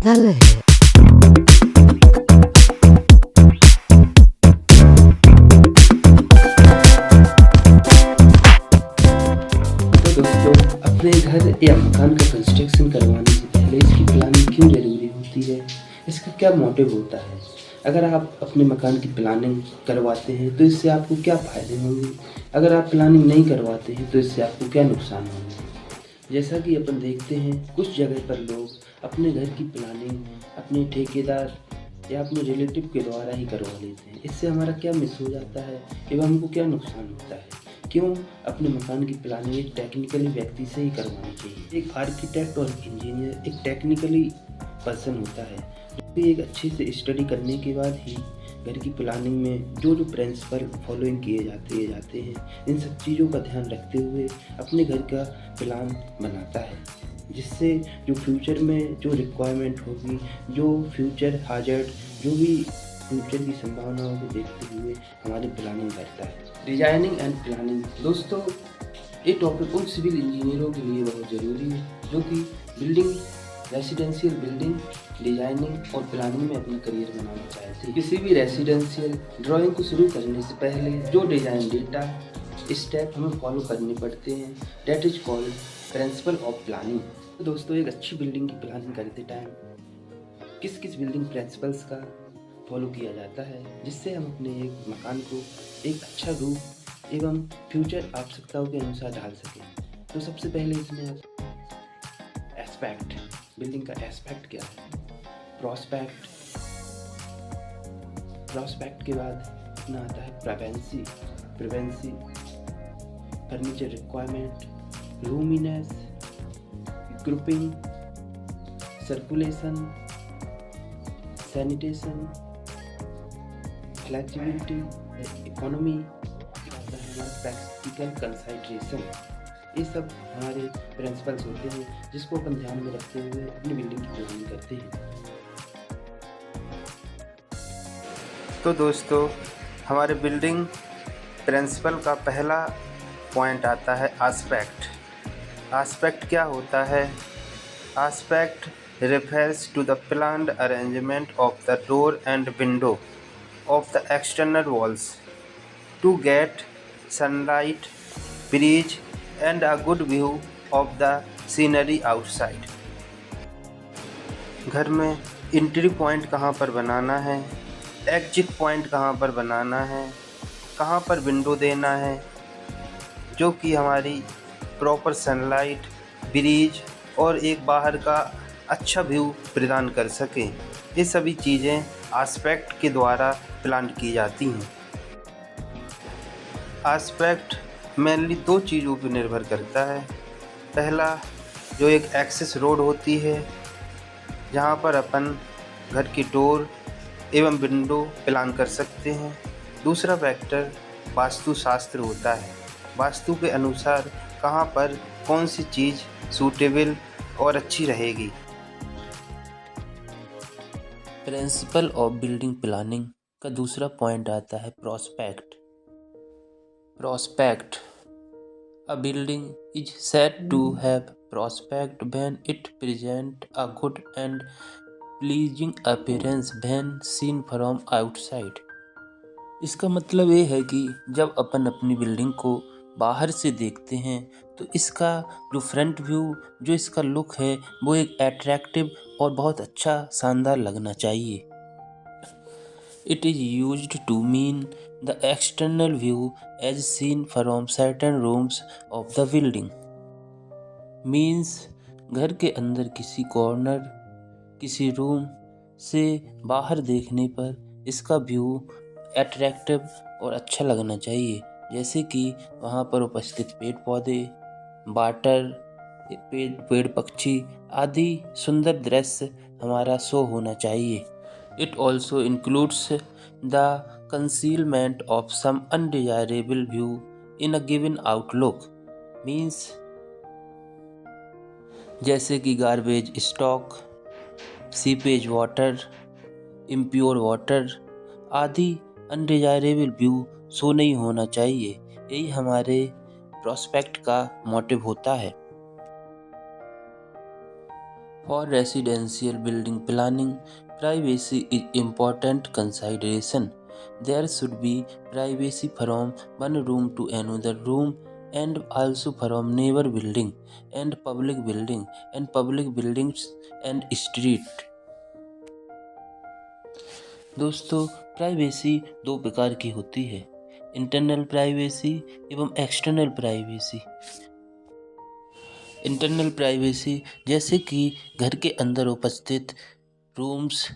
नल है। तो दोस्तों, अपने घर या मकान का कंस्ट्रक्शन करवाने से पहले इसकी प्लानिंग क्यों ज़रूरी होती है, इसका क्या मोटिव होता है? अगर आप अपने मकान की प्लानिंग करवाते हैं तो इससे आपको क्या फ़ायदे होंगे? अगर आप प्लानिंग नहीं करवाते हैं तो इससे आपको क्या नुकसान होंगे? जैसा कि अपन देखते हैं, कुछ जगह पर लोग अपने घर की प्लानिंग अपने ठेकेदार या अपने रिलेटिव के द्वारा ही करवा लेते हैं। इससे हमारा क्या मिस हो जाता है एवं हमको क्या नुकसान होता है? क्यों अपने मकान की प्लानिंग एक टेक्निकली व्यक्ति से ही करवानी चाहिए? एक आर्किटेक्ट और इंजीनियर एक टेक्निकली पर्सन होता है, जो कि एक अच्छे से स्टडी करने के बाद ही घर की प्लानिंग में जो जो प्रिंसिपल फॉलोइंग किए जाते हैं, इन सब चीज़ों का ध्यान रखते हुए अपने घर का प्लान बनाता है, जिससे जो फ्यूचर में जो रिक्वायरमेंट होगी, जो फ्यूचर हाजर्ड, जो भी फ्यूचर की संभावनाओं को देखते हुए हमारी प्लानिंग करता है। डिजाइनिंग एंड प्लानिंग दोस्तों, ये टॉपिक उन सिविल इंजीनियरों के लिए बहुत ज़रूरी है जो कि बिल्डिंग, रेसिडेंशियल बिल्डिंग डिजाइनिंग और प्लानिंग में अपना करियर बनाना चाहते हैं। किसी भी रेसिडेंशियल ड्राइंग को शुरू करने से पहले जो डिज़ाइन डेटा स्टेप हमें फॉलो करने पड़ते हैं, that is called principle of planning. तो दोस्तों, एक अच्छी बिल्डिंग की प्लानिंग करते टाइम किस किस बिल्डिंग प्रिंसिपल्स का फॉलो किया जाता है, जिससे हम अपने एक मकान को एक अच्छा रूप एवं फ्यूचर आवश्यकताओं के अनुसार ढाल सकें। तो सबसे पहले इसमें एस्पेक्ट, बिल्डिंग का एस्पेक्ट क्या है? प्रोस्पेक्ट, प्रोस्पेक्ट के बाद अपना आता है privacy, furniture requirement, roominess, grouping, circulation, sanitation, flexibility, economy, practical consideration. ये सब हमारे प्रिंसिपल्स होते हैं जिसको अपन ध्यान में रखते हुए अपनी बिल्डिंग की प्लानिंग करते हैं। तो दोस्तों, हमारे बिल्डिंग प्रिंसिपल का पहला पॉइंट आता है एस्पेक्ट। एस्पेक्ट क्या होता है? Aspect refers to the planned arrangement of the door and window of the external walls to get sunlight, breeze and a good view of the scenery outside। घर में entry point कहाँ पर बनाना है, exit point कहाँ पर बनाना है, कहाँ पर विंडो देना है, जो कि हमारी प्रॉपर सनलाइट, ब्रीज और एक बाहर का अच्छा व्यू प्रदान कर सकें। ये सभी चीज़ें एस्पेक्ट के द्वारा प्लान की जाती हैं। एस्पेक्ट मेनली दो चीज़ों पर निर्भर करता है। पहला, जो एक एक्सेस रोड होती है जहाँ पर अपन घर की डोर एवं विंडो प्लान कर सकते हैं। दूसरा फैक्टर वास्तुशास्त्र होता है। वास्तु के अनुसार कहाँ पर कौन सी चीज़ सूटेबल और अच्छी रहेगी। प्रिंसिपल ऑफ बिल्डिंग प्लानिंग का दूसरा पॉइंट आता है prospect. Prospect, a building is said to have prospect when it present a good and pleasing appearance when seen from outside. इसका मतलब ये है कि जब अपन अपनी बिल्डिंग को बाहर से देखते हैं तो इसका जो फ्रंट व्यू, जो इसका लुक है, वो एक अट्रैक्टिव और बहुत अच्छा शानदार लगना चाहिए। It is used to mean the external view as seen from certain rooms of the building. Means घर के अंदर किसी कॉर्नर, किसी रूम से बाहर देखने पर इसका व्यू अट्रैक्टिव और अच्छा लगना चाहिए, जैसे कि वहाँ पर उपस्थित पेड़ पौधे, वाटर, पेड़ पक्षी आदि सुंदर दृश्य हमारा शो होना चाहिए। It also includes the concealment of some undesirable view in a given outlook. Means जैसे कि garbage stock, seepage water, impure water आदि अनडिजायरेबल व्यू शो नहीं होना चाहिए। यही हमारे प्रोस्पेक्ट का मोटिव होता है। For residential building planning, privacy is important consideration. There should be privacy from one room to another room and also from neighbor building and public buildings and street. दोस्तों, privacy दो प्रकार की होती है, internal privacy एवं external privacy. Internal privacy जैसे कि घर के अंदर उपस्थित रूम्स,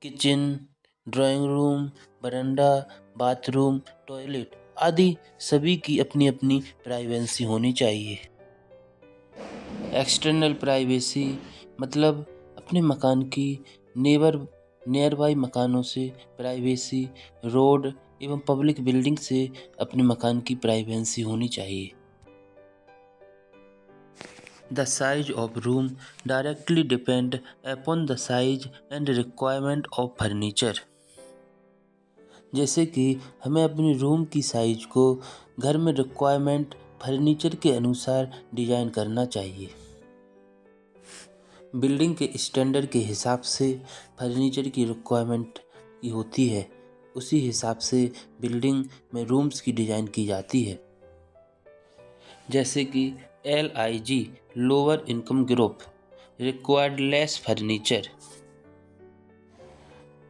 किचन, ड्राइंग रूम, बरामदा, बाथरूम, टॉयलेट आदि सभी की अपनी अपनी प्राइवेसी होनी चाहिए। एक्सटर्नल प्राइवेसी मतलब अपने मकान की नियर बाई मकानों से प्राइवेसी, रोड एवं पब्लिक बिल्डिंग से अपने मकान की प्राइवेसी होनी चाहिए। The size of room directly depend upon the size and requirement of furniture। जैसे कि हमें अपनी रूम की साइज को घर में रिक्वायरमेंट फर्नीचर के अनुसार डिजाइन करना चाहिए। बिल्डिंग के स्टैंडर्ड के हिसाब से फर्नीचर की रिक्वायरमेंट की होती है, उसी हिसाब से बिल्डिंग में रूम्स की डिजाइन की जाती है। जैसे कि LIG lower income group required less furniture,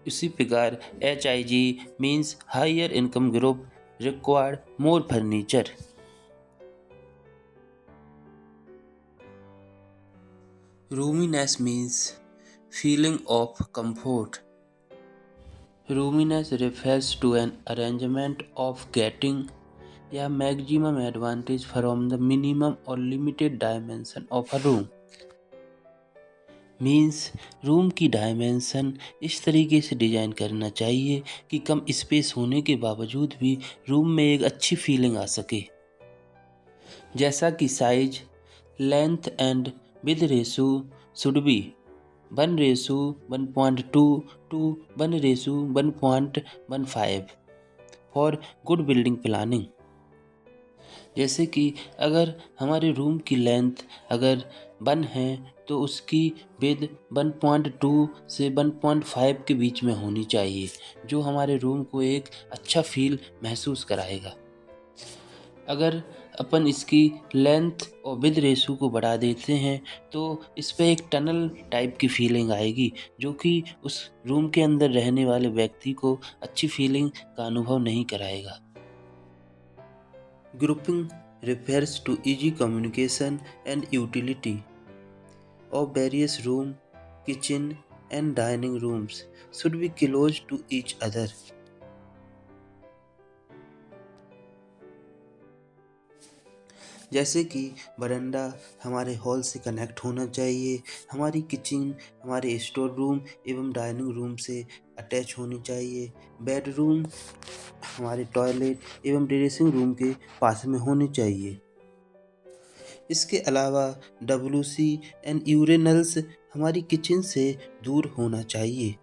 इसी प्रकार HIG means higher income group required more furniture. Roominess means feeling of comfort. Roominess refers to an arrangement of getting या maximum advantage from the minimum और limited dimension of a room. Means room की dimension इस तरीके से design करना चाहिए कि कम space होने के बावजूद भी रूम में एक अच्छी फीलिंग आ सके। जैसा कि size, length and width ratio should be 1:1.2 to 1:1.15 for good building planning. जैसे कि अगर हमारे रूम की लेंथ अगर 1 है तो उसकी विड्थ 1.2 से 1.5 के बीच में होनी चाहिए, जो हमारे रूम को एक अच्छा फील महसूस कराएगा। अगर अपन इसकी लेंथ और विड्थ रेशो को बढ़ा देते हैं तो इस पर एक टनल टाइप की फीलिंग आएगी, जो कि उस रूम के अंदर रहने वाले व्यक्ति को अच्छी फीलिंग का अनुभव नहीं कराएगा। Grouping refers to easy communication and utility of various room, kitchen and dining rooms should be close to each other। जैसे कि बरामदा हमारे हॉल से कनेक्ट होना चाहिए, हमारी किचन हमारे स्टोर रूम एवं डाइनिंग रूम से अटैच होनी चाहिए, बेडरूम हमारे टॉयलेट एवं ड्रेसिंग रूम के पास में होनी चाहिए। इसके अलावा WC एंड यूरेनल्स हमारी किचन से दूर होना चाहिए।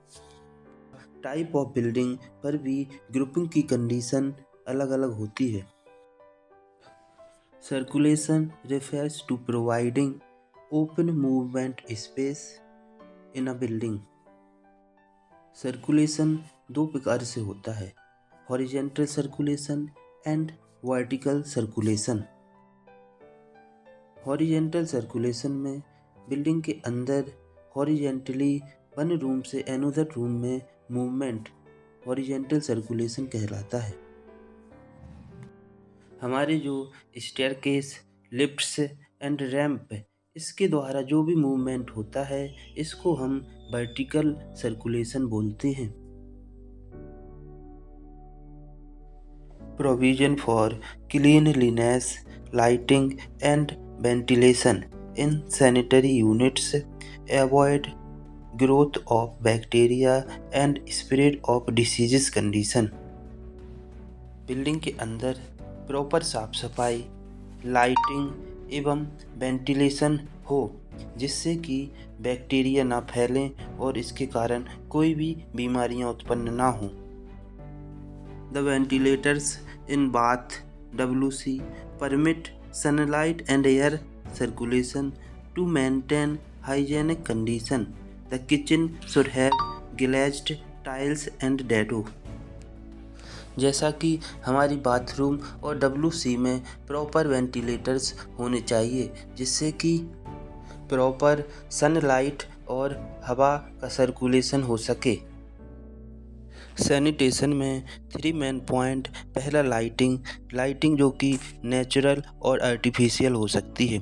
टाइप ऑफ बिल्डिंग पर भी ग्रुपिंग की कंडीशन अलग अलग होती है। Circulation refers to providing open movement space in a building। Circulation दो प्रकार से होता है, horizontal circulation and vertical circulation. Horizontal circulation में बिल्डिंग के अंदर हॉरिजॉन्टली वन रूम से अनदर रूम में मूवमेंट हॉरिजॉन्टल सर्कुलेशन कहलाता है। हमारे जो स्टेयरकेस, लिफ्ट्स एंड रैंप, इसके द्वारा जो भी मूवमेंट होता है इसको हम वर्टिकल सर्कुलेशन बोलते हैं। Provision for cleanliness, lighting and ventilation in sanitary units avoid growth of bacteria and spread of diseases condition. Building के अंदर प्रॉपर साफ सफाई, लाइटिंग एवं वेंटिलेशन हो, जिससे कि बैक्टीरिया ना फैलें और इसके कारण कोई भी बीमारियां उत्पन्न ना हो। The ventilators in bath WC permit sunlight and air circulation to maintain hygienic condition. The kitchen should have glazed tiles and dado. जैसा कि हमारी बाथरूम और WC में प्रॉपर वेंटिलेटर्स होने चाहिए, जिससे कि प्रॉपर सनलाइट और हवा का सर्कुलेशन हो सके। सैनिटेशन में 3 मेन पॉइंट। पहला लाइटिंग जो कि नेचुरल और आर्टिफिशियल हो सकती है।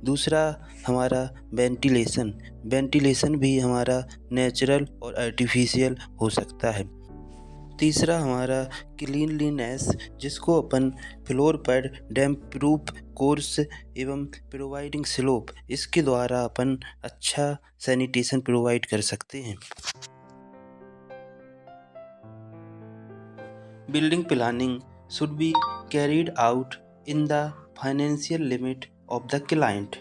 दूसरा हमारा वेंटिलेशन भी हमारा नेचुरल और आर्टिफिशियल हो सकता है। तीसरा हमारा क्लीनलीनेस, जिसको अपन फ्लोर पर डैम्प प्रूफ कोर्स एवं प्रोवाइडिंग स्लोप, इसके द्वारा अपन अच्छा सैनिटेशन प्रोवाइड कर सकते हैं। Building planning should be carried out in the financial limit of the client.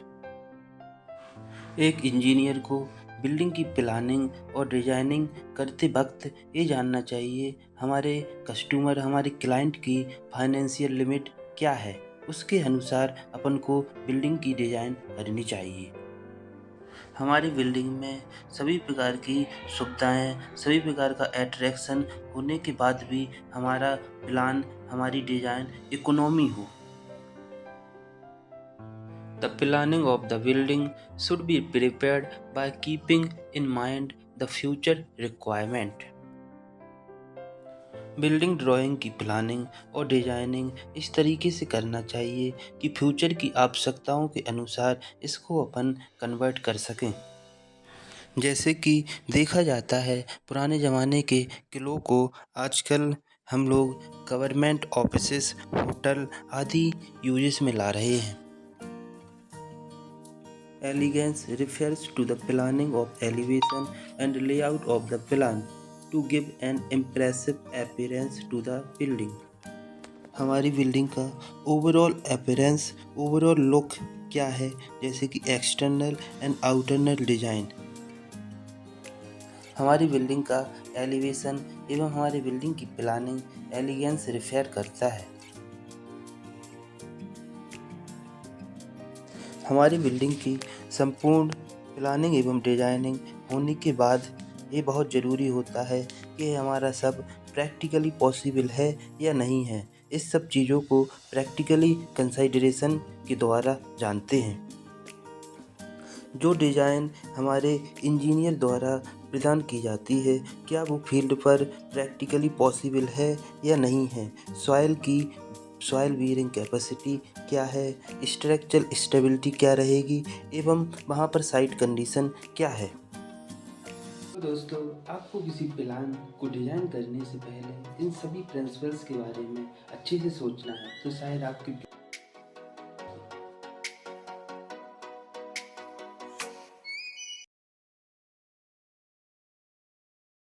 एक इंजीनियर को बिल्डिंग की प्लानिंग और डिजाइनिंग करते वक्त ये जानना चाहिए हमारे कस्टमर, हमारे क्लाइंट की फाइनेंशियल लिमिट क्या है, उसके अनुसार अपन को बिल्डिंग की डिज़ाइन करनी चाहिए। हमारी बिल्डिंग में सभी प्रकार की सुविधाएं, सभी प्रकार का अट्रैक्शन होने के बाद भी हमारा प्लान, हमारी डिज़ाइन इकोनॉमी हो। The planning of the building should be prepared by keeping in mind the future requirement. Building drawing की प्लानिंग और डिजाइनिंग इस तरीके से करना चाहिए कि फ्यूचर की आवश्यकताओं के अनुसार इसको अपन कन्वर्ट कर सकें। जैसे कि देखा जाता है पुराने ज़माने के किलों को आजकल हम लोग गवर्नमेंट ऑफिसेस, होटल आदि यूजेस में ला रहे हैं। Elegance refers to the planning of elevation and layout of the plan to give an impressive appearance to the building. हमारी बिल्डिंग का ओवरऑल अपीयरेंस, ओवरऑल लुक क्या है, जैसे कि एक्सटर्नल एंड आउटरनल डिज़ाइन। हमारी बिल्डिंग का एलिवेशन एवं हमारी बिल्डिंग की प्लानिंग एलिगेंस रेफर करता है। हमारी बिल्डिंग की संपूर्ण प्लानिंग एवं डिजाइनिंग होने के बाद ये बहुत ज़रूरी होता है कि हमारा सब प्रैक्टिकली पॉसिबल है या नहीं है। इस सब चीज़ों को प्रैक्टिकली कंसाइडरेशन के द्वारा जानते हैं। जो डिज़ाइन हमारे इंजीनियर द्वारा प्रदान की जाती है, क्या वो फील्ड पर प्रैक्टिकली पॉसिबल है या नहीं है, सॉइल बीयरिंग कैपेसिटी क्या है, स्ट्रक्चरल स्टेबिलिटी क्या रहेगी एवं वहाँ पर साइट कंडीशन क्या है। तो दोस्तों, आपको किसी प्लान को डिज़ाइन करने से पहले इन सभी प्रिंसिपल्स के बारे में अच्छे से सोचना है, तो शायद आपकी